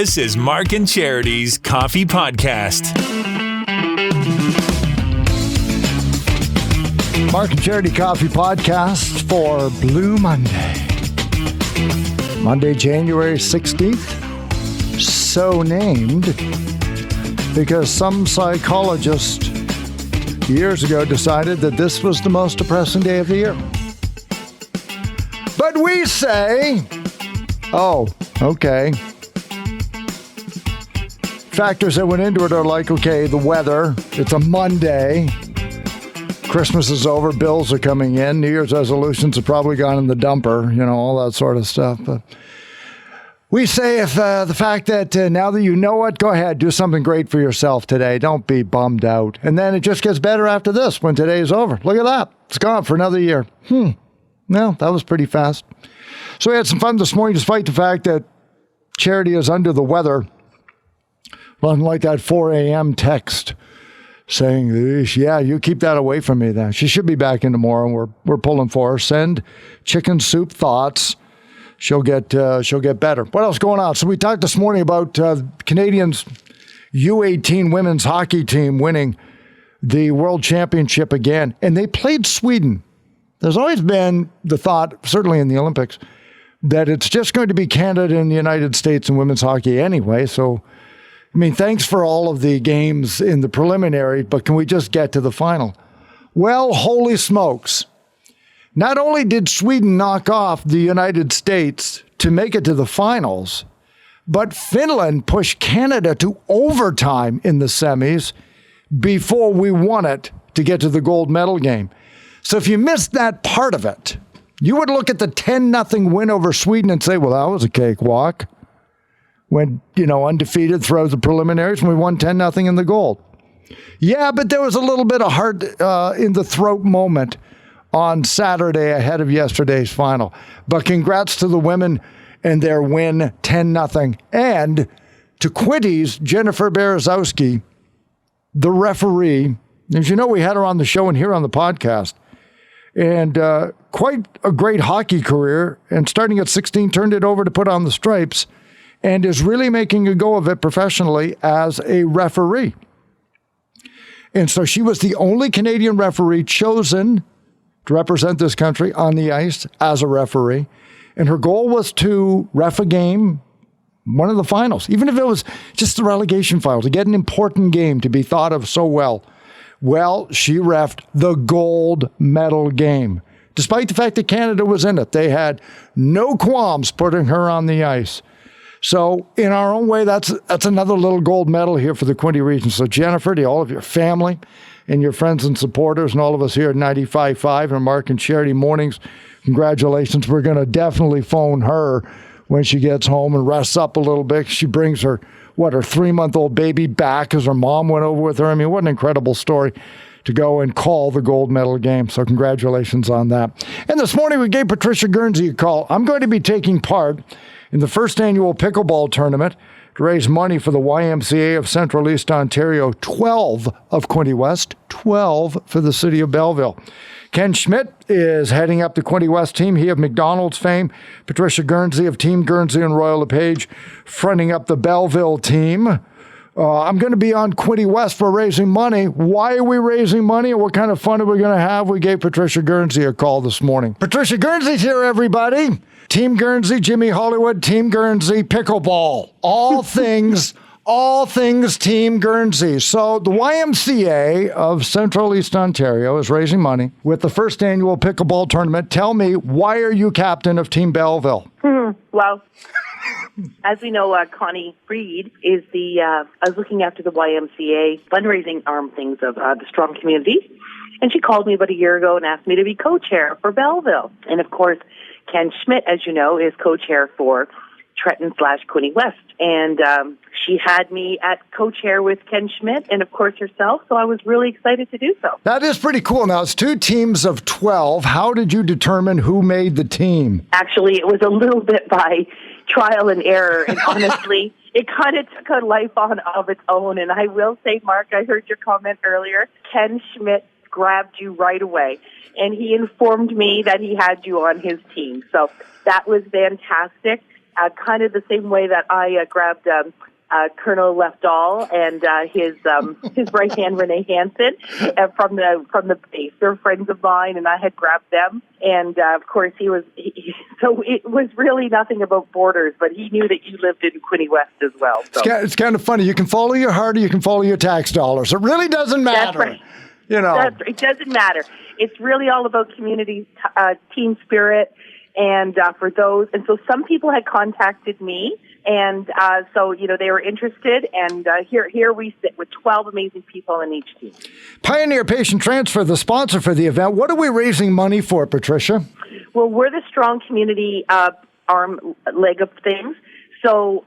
This is Mark and Charity's Coffee Podcast. Mark and Charity Coffee Podcast for Blue Monday. Monday, January 16th. So named because some psychologist years ago decided that this was the most depressing day of the year. But we say, oh, okay. Factors that went into it are like, okay, the weather, it's a Monday, Christmas is over, bills are coming in, New Year's resolutions have probably gone in the dumper, all that sort of stuff. But we say if the fact that now that you know it, go ahead, do something great for yourself today. Don't be bummed out. And then it just gets better after this when today is over. Look at that. It's gone for another year. No, that was pretty fast. So we had some fun this morning, despite the fact that Charity is under the weather. Unlike that 4 a.m. text saying, yeah, you keep that away from me then. She should be back in tomorrow. We're pulling for her. Send chicken soup thoughts. She'll get better. What else going on? So we talked this morning about Canadians U18 women's hockey team winning the World Championship again. And they played Sweden. There's always been the thought, certainly in the Olympics, that it's just going to be Canada and the United States in women's hockey anyway. So, thanks for all of the games in the preliminary, but can we just get to the final? Well, holy smokes. Not only did Sweden knock off the United States to make it to the finals, but Finland pushed Canada to overtime in the semis before we won it to get to the gold medal game. So if you missed that part of it, you would look at the 10-0 win over Sweden and say, well, that was a cakewalk. Went, undefeated throughout the preliminaries, and we won 10-0 in the gold. Yeah, but there was a little bit of heart in the throat moment on Saturday ahead of yesterday's final. But congrats to the women and their win, 10-0. And to Quinte's Jennifer Berezowski, the referee. As you know, we had her on the show and here on the podcast. And quite a great hockey career. And starting at 16, turned it over to put on the stripes. And is really making a go of it professionally as a referee. And so she was the only Canadian referee chosen to represent this country on the ice as a referee. And her goal was to ref a game, one of the finals, even if it was just the relegation final, to get an important game to be thought of so well. Well, she reffed the gold medal game. Despite the fact that Canada was in it, they had no qualms putting her on the ice. So in our own way, that's another little gold medal here for the Quinte region. So Jennifer, to all of your family and your friends and supporters and all of us here at 95.5 and Mark and Charity Mornings, congratulations. We're going to definitely phone her when she gets home and rests up a little bit. She brings her 3-month-old baby back because her mom went over with her. What an incredible story to go and call the gold medal game. So congratulations on that. And this morning we gave Patricia Guernsey a call. I'm going to be taking part in the first annual pickleball tournament to raise money for the YMCA of Central East Ontario, 12 of Quinte West, 12 for the city of Belleville. Ken Schmidt is heading up the Quinte West team. He of McDonald's fame. Patricia Guernsey of Team Guernsey and Royal LePage fronting up the Belleville team. I'm going to be on Quinte West for raising money. Why are we raising money and what kind of fun are we going to have? We gave Patricia Guernsey a call this morning. Patricia Guernsey's here, everybody. Team Guernsey, Jimmy Hollywood, Team Guernsey, pickleball. All things Team Guernsey. So the YMCA of Central East Ontario is raising money with the first annual pickleball tournament. Tell me, why are you captain of Team Belleville? Well, as we know, Connie Reed is is looking after the YMCA fundraising arm things of the Strong Community. And she called me about a year ago and asked me to be co-chair for Belleville. And of course, Ken Schmidt, as you know, is co-chair for Trenton/Quinte West. And she had me at co-chair with Ken Schmidt and, of course, herself. So I was really excited to do so. That is pretty cool. Now, it's 2 teams of 12. How did you determine who made the team? Actually, it was a little bit by trial and error. And honestly, it kind of took a life of its own. And I will say, Mark, I heard your comment earlier. Ken Schmidt grabbed you right away. And he informed me that he had you on his team. So that was fantastic. kind of the same way that I grabbed Colonel Lefdahl and his right hand Renee Hansen from the base. They're friends of mine, and I had grabbed them. And of course, so it was really nothing about borders, but he knew that you lived in Quinte West as well. So. It's kind of funny. You can follow your heart, or you can follow your tax dollars. It really doesn't matter. That's right. It doesn't matter. It's really all about community, team spirit, and for those. And so some people had contacted me. And so, they were interested, and here we sit with 12 amazing people in each team. Pioneer Patient Transfer, the sponsor for the event. What are we raising money for, Patricia? Well, we're the strong community arm leg of things. So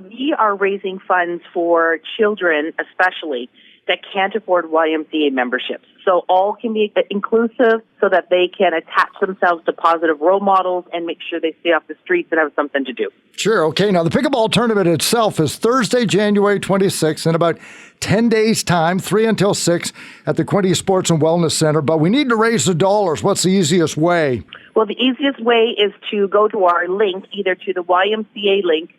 we are raising funds for children, especially, that can't afford YMCA memberships. So all can be inclusive so that they can attach themselves to positive role models and make sure they stay off the streets and have something to do. Sure. Okay. Now, the pickleball tournament itself is Thursday, January 26th, in about 10 days' time, 3 until 6 at the Quinte Sports and Wellness Center. But we need to raise the dollars. What's the easiest way? Well, the easiest way is to go to our link, either to the YMCA link,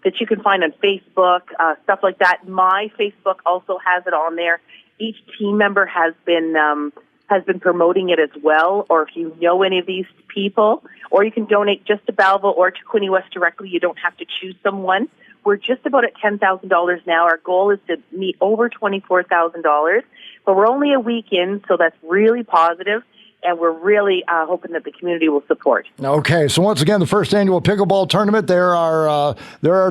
that you can find on Facebook, stuff like that. My Facebook also has it on there. Each team member has been promoting it as well. Or if you know any of these people, or you can donate just to Belleville or to Quinte West directly. You don't have to choose someone. We're just about at $10,000 now. Our goal is to meet over $24,000, but we're only a week in, so that's really positive. And we're really hoping that the community will support. Okay, so once again, the first annual pickleball tournament. There are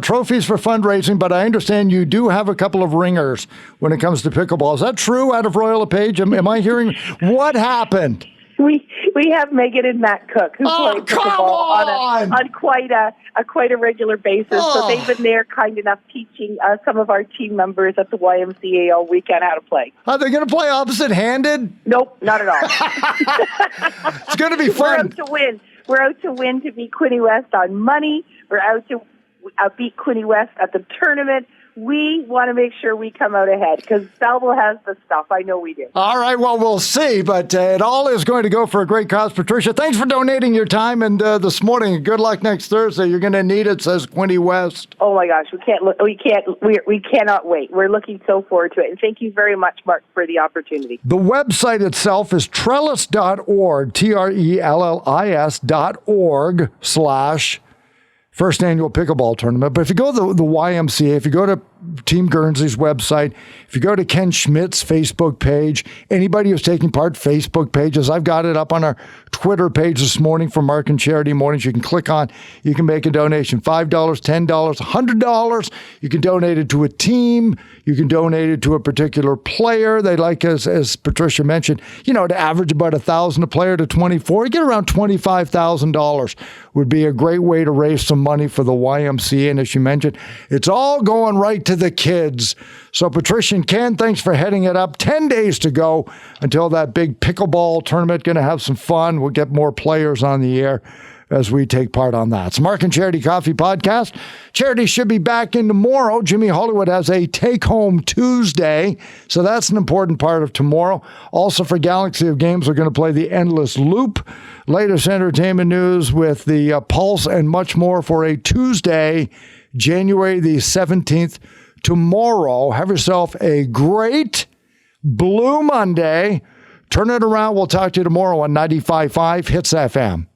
trophies for fundraising, but I understand you do have a couple of ringers when it comes to pickleball. Is that true? Out of Royal LePage, am I hearing what happened? We have Megan and Matt Cook who play pickleball on quite a regular basis. So they've been there, kind enough, teaching some of our team members at the YMCA all weekend how to play. Are they going to play opposite-handed? Nope, not at all. It's going to be fun. We're out to win. We're out to win to beat Quinte West on money. We're out to beat Quinte West at the tournament. We want to make sure we come out ahead because Belleville has the stuff. I know we do. All right, well, we'll see, but it all is going to go for a great cause. Patricia, thanks for donating your time, and this morning, good luck next Thursday. You're going to need it, says Quinte West. Oh my gosh, we cannot wait. We're looking so forward to it, and thank you very much, Mark, for the opportunity. The website itself is trellis.org, TRELLIS.org/ First Annual Pickleball Tournament. But if you go to the YMCA, if you go to Team Guernsey's website, if you go to Ken Schmidt's Facebook page, anybody who's taking part, Facebook pages, I've got it up on our Twitter page this morning for Mark and Charity Mornings. You can click on, you can make a donation, $5, $10, $100. You can donate it to a team. You can donate it to a particular player. They like, as Patricia mentioned, to average about $1,000 a player to 24. You get around $25,000 would be a great way to raise some money for the YMCA. And as you mentioned, it's all going right to the kids. So Patricia and Ken, thanks for heading it up. 10 days to go until that big pickleball tournament. Going to have some fun. We'll get more players on the air as we take part on that. It's Mark and Charity Coffee Podcast. Charity should be back in tomorrow. Jimmy Hollywood has a take-home Tuesday, so that's an important part of tomorrow. Also for Galaxy of Games, we're going to play the Endless Loop. Latest entertainment news with the Pulse and much more for a Tuesday, January the 17th. Tomorrow, have yourself a great Blue Monday. Turn it around. We'll talk to you tomorrow on 95.5 Hits FM.